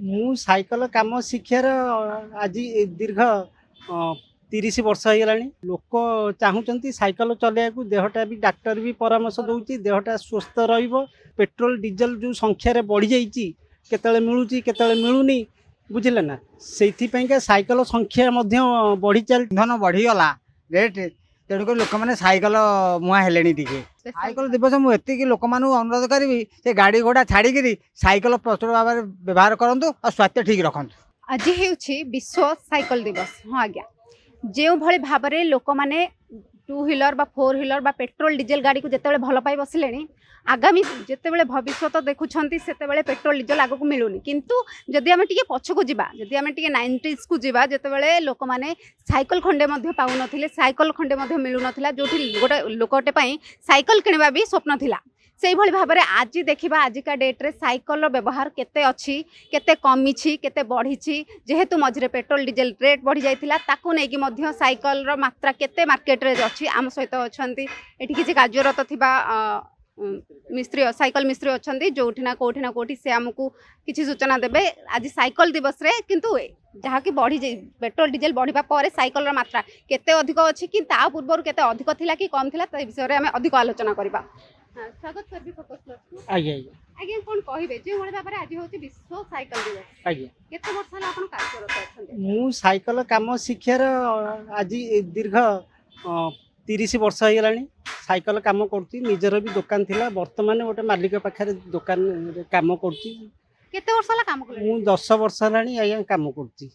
ମୁଁ ସାଇକେଲ କାମ ଶିକ୍ଷାର ଆଜି ଦୀର୍ଘ 30 ବର୍ଷ ହେଇଗଲାଣି। ଲୋକ ଚାହୁଁଛନ୍ତି ସାଇକେଲ ଚଲେଇବାକୁ, ଦେହଟା ବି ଡାକ୍ତର ବି ପରାମର୍ଶ ଦେଉଛି ଦେହଟା ସୁସ୍ଥ ରହିବ। ପେଟ୍ରୋଲ ଡିଜେଲ ଯେଉଁ ସଂଖ୍ୟାରେ ବଢ଼ିଯାଇଛି, କେତେବେଳେ ମିଳୁଛି କେତେବେଳେ ମିଳୁନି, ବୁଝିଲେ ନା। ସେଇଥିପାଇଁକା ସାଇକେଲ ସଂଖ୍ୟା ମଧ୍ୟ ବଢ଼ି ଚାଲିଛି। ଇନ୍ଧନ ବଢ଼ିଗଲା ରେଟ୍, ତେଣୁକରି ଲୋକମାନେ ସାଇକେଲ ମୁହାଁ ହେଲେଣି ଟିକେ। ସାଇକେଲ ଦିବସ ମୁଁ ଏତିକି ଲୋକମାନଙ୍କୁ ଅନୁରୋଧ କରିବି, ସେ ଗାଡ଼ି ଘୋଡ଼ା ଛାଡ଼ିକିରି ସାଇକେଲ ପ୍ରଚୁର ଭାବରେ ବ୍ୟବହାର କରନ୍ତୁ ଆଉ ସ୍ୱାସ୍ଥ୍ୟ ଠିକ୍ ରଖନ୍ତୁ। ଆଜି ହେଉଛି ବିଶ୍ୱ ସାଇକେଲ ଦିବସ। ହଁ ଆଜ୍ଞା, ଯେଉଁଭଳି ଭାବରେ ଲୋକମାନେ 2 ହ୍ୱିଲର ବା 4 ହ୍ୱିଲର ବା ପେଟ୍ରୋଲ ଡିଜେଲ ଗାଡ଼ିକୁ ଯେତେବେଳେ ଭଲ ପାଇ ବସିଲେଣି, ଆଗାମୀ ଯେତେବେଳେ ଭବିଷ୍ୟତ ଦେଖୁଛନ୍ତି ସେତେବେଳେ ପେଟ୍ରୋଲ ଡିଜେଲ ଆଗକୁ ମିଳୁନି। କିନ୍ତୁ ଯଦି ଆମେ ଟିକେ ପଛକୁ ଯିବା, ଯଦି ଆମେ ଟିକେ 90sକୁ ଯିବା, ଯେତେବେଳେ ଲୋକମାନେ ସାଇକେଲ ଖଣ୍ଡେ ମଧ୍ୟ ପାଉନଥିଲେ, ସାଇକେଲ ଖଣ୍ଡେ ମଧ୍ୟ ମିଳୁନଥିଲା, ଯେଉଁଠି ଗୋଟେ ଲୋକଟେ ପାଇଁ ସାଇକେଲ କିଣିବା ବି ସ୍ୱପ୍ନ ଥିଲା। ସେଇଭଳି ଭାବରେ ଆଜି ଦେଖିବା, ଆଜିକା ଡେଟ୍ରେ ସାଇକେଲର ବ୍ୟବହାର କେତେ ଅଛି, କେତେ କମିଛି, କେତେ ବଢ଼ିଛି। ଯେହେତୁ ମଝିରେ ପେଟ୍ରୋଲ ଡିଜେଲ ରେଟ୍ ବଢ଼ି ଯାଇଥିଲା, ତାକୁ ନେଇକି ମଧ୍ୟ ସାଇକେଲର ମାତ୍ରା କେତେ ମାର୍କେଟରେ ଅଛି। ଆମ ସହିତ ଅଛନ୍ତି ଏଠି କିଛି କାର୍ଯ୍ୟରତ ଥିବା ମିସ୍ତ୍ରୀ, ସାଇକେଲ ମିସ୍ତ୍ରୀ ଅଛନ୍ତି, ଯେଉଁଠି ନା କେଉଁଠି ସେ ଆମକୁ କିଛି ସୂଚନା ଦେବେ। ଆଜି ସାଇକେଲ ଦିବସରେ କିନ୍ତୁ ଯାହାକି ବଢ଼ିଯାଇ ପେଟ୍ରୋଲ ଡିଜେଲ ବଢ଼ିବା ପରେ ସାଇକେଲର ମାତ୍ରା କେତେ ଅଧିକ ଅଛି, କି ତା ପୂର୍ବରୁ କେତେ ଅଧିକ ଥିଲା କି କମ୍ ଥିଲା, ତା ବିଷୟରେ ଆମେ ଅଧିକ ଆଲୋଚନା କରିବା। ସ୍ୱାଗତ କରିବି ଫୋକସ୍ ପ୍ଲସ୍‌କୁ। ଆଜ୍ଞା ଆଜ୍ଞା ଆଜ୍ଞା, କ'ଣ କହିବେ ଯେଉଁଭଳି ଭାବରେ ଆଜି ହେଉଛି ବିଶ୍ୱ ସାଇକେଲ ଦିବସ? ଆଜ୍ଞା କେତେ ବର୍ଷ ହେଲା ଆପଣ କାର୍ଯ୍ୟରତ ଅଛନ୍ତି? ମୁଁ ସାଇକେଲ କାମ ଶିକ୍ଷାର ଆଜି ଦୀର୍ଘ 30 ବର୍ଷ ହେଇଗଲାଣି। ସାଇକେଲ କାମ କରୁଛି, ନିଜର ବି ଦୋକାନ ଥିଲା। ବର୍ତ୍ତମାନ ଗୋଟେ ମାଲିକ ପାଖରେ ଦୋକାନରେ କାମ କରୁଛି। କେତେ ବର୍ଷ ହେଲା କାମ କଲେଣି? ମୁଁ 10 ବର୍ଷ ହେଲାଣି ଆଜ୍ଞା କାମ କରୁଛି।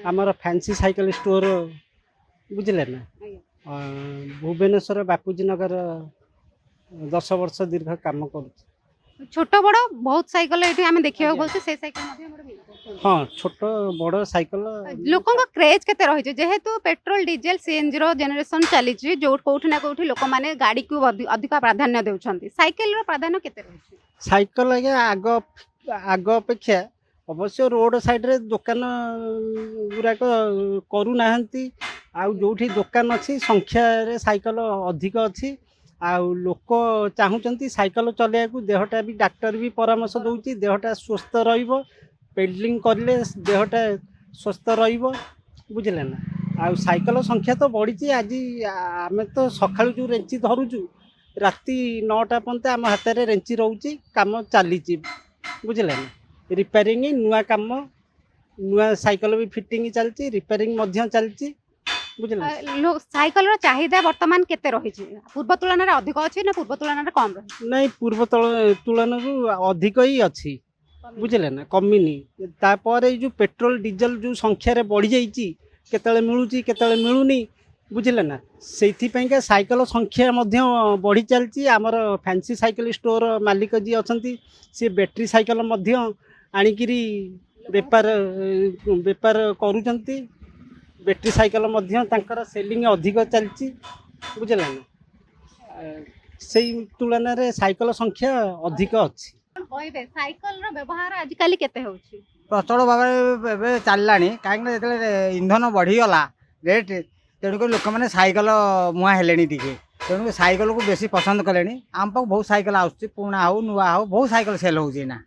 ଆମର ଫ୍ୟାନ୍ସି ସାଇକେଲ ଷ୍ଟୋର, ବୁଝିଲେ ନା, ଆଜ୍ଞା। ଭୁବନେଶ୍ୱର ବାପୁଜୀ ନଗର 10 ବର୍ଷ ଦୀର୍ଘ କାମ କରୁଛି। ଛୋଟ ବଡ଼ ବହୁତ ସାଇକେଲ ଏଠି ଆମେ ଦେଖିବାକୁ ପାଉଛୁ, ସେଇ ସାଇକେଲ ମଧ୍ୟ ଆମର ମିଳିବ। ହଁ, ଛୋଟ ବଡ଼ ସାଇକେଲ। ଲୋକଙ୍କ କ୍ରେଜ୍ କେତେ ରହିଛି? ଯେହେତୁ ପେଟ୍ରୋଲ ଡିଜେଲ ସିଏନ୍ଜିର ଜେନେରେସନ୍ ଚାଲିଛି, ଯେଉଁ କୋଉଠି ନା କୋଉଠି ଲୋକମାନେ ଗାଡ଼ିକୁ ଅଧିକ ପ୍ରାଧାନ୍ୟ ଦେଉଛନ୍ତି, ସାଇକେଲର ପ୍ରାଧାନ୍ୟ କେତେ ରହିଛି? ସାଇକେଲ ଆଜ୍ଞା ଆଗ ଅପେକ୍ଷା ଅବଶ୍ୟ ରୋଡ଼ ସାଇଡ଼ରେ ଦୋକାନ ଗୁଡ଼ାକ କରୁନାହାନ୍ତି। ଆଉ ଯେଉଁଠି ଦୋକାନ ଅଛି ସଂଖ୍ୟାରେ ସାଇକେଲ ଅଧିକ ଅଛି। ଆଉ ଲୋକ ଚାହୁଁଛନ୍ତି ସାଇକେଲ ଚଲେଇବାକୁ, ଦେହଟା ବି ଡାକ୍ତର ବି ପରାମର୍ଶ ଦେଉଛି ଦେହଟା ସୁସ୍ଥ ରହିବ। ପେଡଲିଂ କରିଲେ ଦେହଟା ସୁସ୍ଥ ରହିବ, ବୁଝିଲେ ନା। ଆଉ ସାଇକେଲ ସଂଖ୍ୟା ତ ବଢ଼ିଛି। ଆଜି ଆମେ ତ ସକାଳୁ ଯେଉଁ ରେଞ୍ଚି ଧରୁଛୁ, ରାତି 9ଟା ପର୍ଯ୍ୟନ୍ତ ଆମ ହାତରେ ରେଞ୍ଚି ରହୁଛି, କାମ ଚାଲିଛି, ବୁଝିଲେ ନା। ରିପେୟାରିଂ, ନୂଆ କାମ, ନୂଆ ସାଇକେଲ ବି ଫିଟିଂ ଚାଲିଛି, ରିପେୟାରିଂ ମଧ୍ୟ ଚାଲିଛି, ବୁଝିଲେ। ସାଇକେଲର ଚାହିଦା ବର୍ତ୍ତମାନ କେତେ ରହିଛି? ପୂର୍ବ ତୁଳନାରେ ଅଧିକ ଅଛି ନା ପୂର୍ବ ତୁଳନାରେ କମ୍ ରହିଛି? ନାଇଁ, ପୂର୍ବ ତୁଳନାରୁ ଅଧିକ ହିଁ ଅଛି, ବୁଝିଲେ ନା, କମିନି। ତାପରେ ଏଇ ଯେଉଁ ପେଟ୍ରୋଲ ଡିଜେଲ ଯେଉଁ ସଂଖ୍ୟାରେ ବଢ଼ିଯାଇଛି, କେତେବେଳେ ମିଳୁଛି କେତେବେଳେ ମିଳୁନି, ବୁଝିଲେ ନା। ସେଇଥିପାଇଁକା ସାଇକେଲ ସଂଖ୍ୟା ମଧ୍ୟ ବଢ଼ି ଚାଲିଛି। ଆମର ଫ୍ୟାନ୍ସି ସାଇକେଲ ଷ୍ଟୋର ମାଲିକ ଯିଏ ଅଛନ୍ତି, ସିଏ ବ୍ୟାଟେରୀ ସାଇକେଲ ମଧ୍ୟ ଆଣିକିରି ବେପାର କରୁଛନ୍ତି। ବ୍ୟାଟେରୀ ସାଇକେଲ ମଧ୍ୟ ତାଙ୍କର ସେଲିଂ ଅଧିକ ଚାଲିଛି, ବୁଝିଲେ ନା। ସେଇ ତୁଳନାରେ ସାଇକେଲ ସଂଖ୍ୟା ଅଧିକ ଅଛି। କ'ଣ କହିବେ, ସାଇକେଲର ବ୍ୟବହାର ଆଜିକାଲି କେତେ ହେଉଛି? ପ୍ରଚଳ ଭାବରେ ଏବେ ଚାଲିଲାଣି, କାହିଁକିନା ଯେତେବେଳେ ଇନ୍ଧନ ବଢ଼ିଗଲା ରେଟ୍, ତେଣୁକରି ଲୋକମାନେ ସାଇକେଲ ମୁହାଁ ହେଲେଣି ଟିକେ। ତେଣୁକରି ସାଇକେଲକୁ ବେଶୀ ପସନ୍ଦ କଲେଣି। ଆମ ପାଖକୁ ବହୁତ ସାଇକେଲ ଆସୁଛି, ପୁରୁଣା ହେଉ ନୂଆ ହେଉ, ବହୁତ ସାଇକେଲ ସେଲ୍ ହେଉଛି ଏଇନା।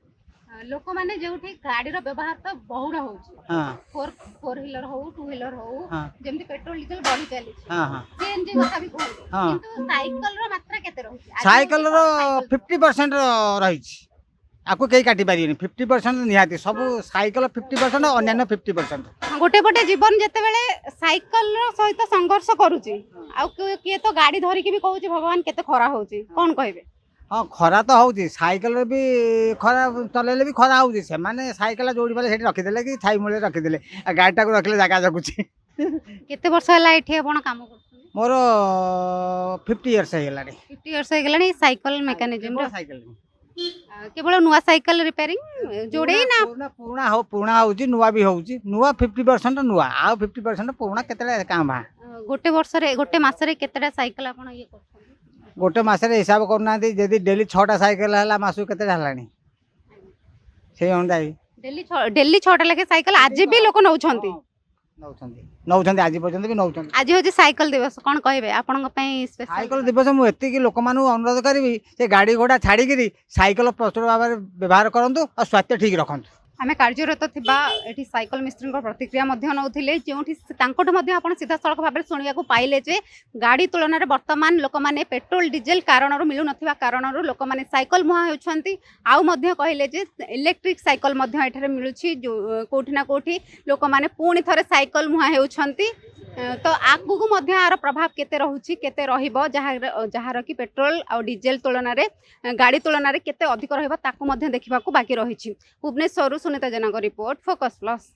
ଲୋକମାନେ ଯେଉଁଠି ଗାଡ଼ିର ବ୍ୟବହାର ତ ବହୁଳ ହେଉଛି, ହଁ 4 ହ୍ୱିଲର ହଉ 2 ହ୍ୱିଲର ହଉ, ହଁ ଯେମିତି ପେଟ୍ରୋଲ ଡିଜେଲ ବଢ଼ି ଚାଲିଛି, ହଁ ହଁ ସିଏନ୍ଜି କଥା ବି କୁହନ୍ତି, ହଁ। କିନ୍ତୁ ସାଇକେଲର ମାତ୍ରା କେତେ ରହୁଛି? ସାଇକେଲର 50% ରହିଛି, ଆକୁ କେହି କାଟି ପାରିବେନି। 50% ନିହାତି, ସବୁ ସାଇକେଲ 50%, ଅନ୍ୟାନ୍ୟ 50%। ଗୋଟେ ପଟେ ଜୀବନ ଯେତେବେଳେ ସାଇକେଲର ସହିତ ସଂଘର୍ଷ କରୁଛି, ଆଉ କିଏ ତ ଗାଡ଼ି ଧରିକି ବି କହୁଛି ଭଗବାନ କେତେ ଖରା ହେଉଛି, କ'ଣ କହିବେ? ହଁ, ଖରା ତ ହେଉଛି, ସାଇକେଲରେ ବି ଖରା ଚଲେଇଲେ ବି ଖରା ହେଉଛି। ସେମାନେ ସାଇକେଲ ଯୋଉଠି ପାରିଲେ ସେଇଠି ରଖିଦେଲେ କି ଛାଇ ମୂଳରେ ରଖିଦେଲେ, ଆଉ ଗାଡ଼ିଟାକୁ ରଖିଲେ ଜାଗା ଜଗୁଛି। କେତେ ବର୍ଷ ହେଲା ଏଠି ଆପଣ କାମ କରୁଛନ୍ତି? ମୋର 50 ଇୟର୍ସ ହେଇଗଲାଣି। 50 ଇୟର୍ସ ହେଇଗଲାଣି ସାଇକେଲ ମେକାନିଜମରେ। ସାଇକେଲ କେବଳ ନୂଆ ସାଇକେଲ ରିପେୟାରିଂ ଯୋଡ଼େଇ ନା? ପୁରୁଣା ହେଉଛି, ନୂଆ ବି ହେଉଛି। ନୂଆ 50% ନୂଆ, ଆଉ 50% ପୁରୁଣା କେତେବେଳେ କାଁ ଭାଁ। ଗୋଟେ ମାସରେ କେତେଟା ସାଇକେଲ ଆପଣ ଇଏ କରୁଛନ୍ତି? ଗୋଟେ ମାସରେ ହିସାବ କରୁନାହାନ୍ତି, ଯଦି ଡେଲି 6ଟା ସାଇକେଲ ହେଲା, ମାସକୁ କେତେଟା ହେଲାଣି ସେଇ ଅନୁଯାୟୀ। ଡେଲି 6ଟା ଲେଖେ ସାଇକେଲ ଆଜି ବି ଲୋକ ନେଉଛନ୍ତି, ଆଜି ପର୍ଯ୍ୟନ୍ତ ବି ନେଉଛନ୍ତି। ଆଜି ହେଉଛି ସାଇକେଲ ଦିବସ, କ'ଣ କହିବେ ଆପଣଙ୍କ ପାଇଁ? ସାଇକେଲ ଦିବସ ମୁଁ ଏତିକି ଲୋକମାନଙ୍କୁ ଅନୁରୋଧ କରିବି, ସେ ଗାଡ଼ି ଘୋଡ଼ା ଛାଡ଼ିକିରି ସାଇକେଲ ପ୍ରଚୁର ଭାବରେ ବ୍ୟବହାର କରନ୍ତୁ ଆଉ ସ୍ୱାସ୍ଥ୍ୟ ଠିକ୍ ରଖନ୍ତୁ। आम कार्यरत थिबा एठी साइकल मिस्त्री प्रतिक्रिया नौथिले जो आपण सीधा सड़क भाव शुणा पाइले जे गाड़ी तुलन में बर्तमान लोक मैंने पेट्रोल डीजेल कारण मिलू ना कारण लोक मैंने साइकल मुहा होती कहले जे इलेक्ट्रिक साइकल मिलूँ कौटिना कौटि लोक मैंने पुणी थे साइकल मुहा होती तो आगू यार प्रभाव केते रहुछि केते रहिबो जहार कि पेट्रोल और डीजेल तुलन में गाड़ी तुलन में केते अधिक रहिबो ताकू मध्य देखिबाकू बाकी रहिछि। भुवनेश्वर सुनीता जेना रिपोर्ट फोकस प्लस।